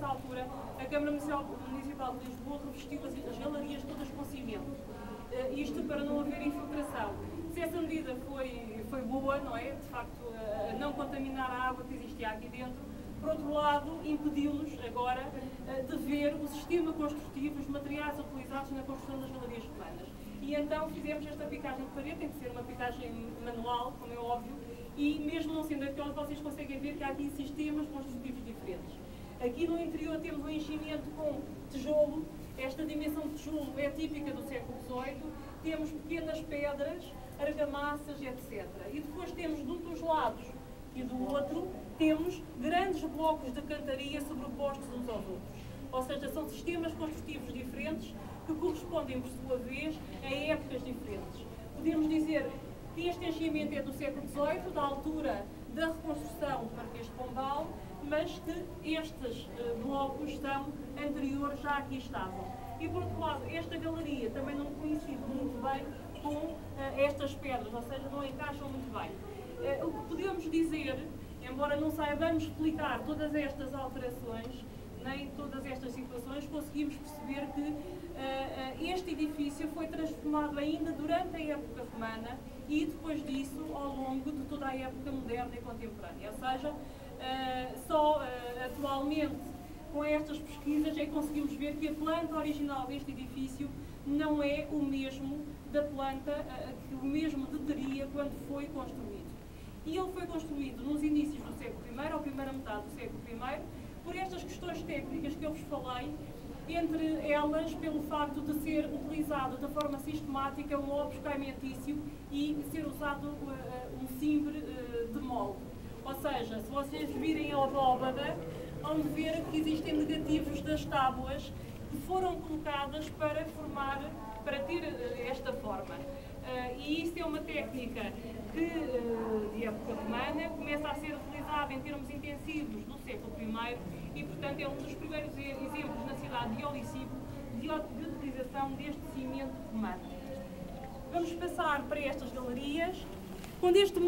nessa altura, a Câmara Municipal de Lisboa revestiu as galerias todas com cimento. Isto para não haver infiltração. Se essa medida foi boa, não é? De facto, não contaminar a água que existia aqui dentro, por outro lado, impediu-nos agora de ver o sistema construtivo, os materiais utilizados na construção das galerias romanas. E então fizemos esta picagem de parede, tem que ser uma picagem manual, como é óbvio, e mesmo não sendo aquela, vocês conseguem ver que há aqui sistemas construtivos diferentes. Aqui no interior temos um enchimento com tijolo, esta dimensão de tijolo é típica do século XVIII, temos pequenas pedras, argamassas, etc. E depois temos de um dos lados e do outro, temos grandes blocos de cantaria sobrepostos uns aos outros. Ou seja, são sistemas construtivos diferentes que correspondem, por sua vez, a épocas diferentes. Podemos dizer que este enchimento é do século XVIII, da altura da reconstrução do Marquês de Pombal, mas que estes blocos são anteriores, já aqui estavam. E, por outro lado, esta galeria também não coincide muito bem com estas pedras, ou seja, não encaixam muito bem. O que podemos dizer, embora não saibamos explicar todas estas alterações, nem todas estas situações, conseguimos perceber que este edifício foi transformado ainda durante a época romana e depois disso ao longo de toda a época moderna e contemporânea. Ou seja, só atualmente com estas pesquisas é que conseguimos ver que a planta original deste edifício não é o mesmo da planta que o mesmo teria quando foi construído. E ele foi construído nos inícios do século I, ou primeira metade do século I, por estas questões técnicas que eu vos falei, entre elas pelo facto de ser utilizado de forma sistemática um óbus caimentício e ser usado um cimbre de molde. Ou seja, se vocês virem a abóbada, vão ver que existem negativos das tábuas que foram colocadas para ter esta forma. E isso é uma técnica de época romana, começa a ser utilizada em termos intensivos no século I e, portanto, é um dos primeiros exemplos na cidade de Olisipo de utilização deste cimento romano. Vamos passar para estas galerias. Quando este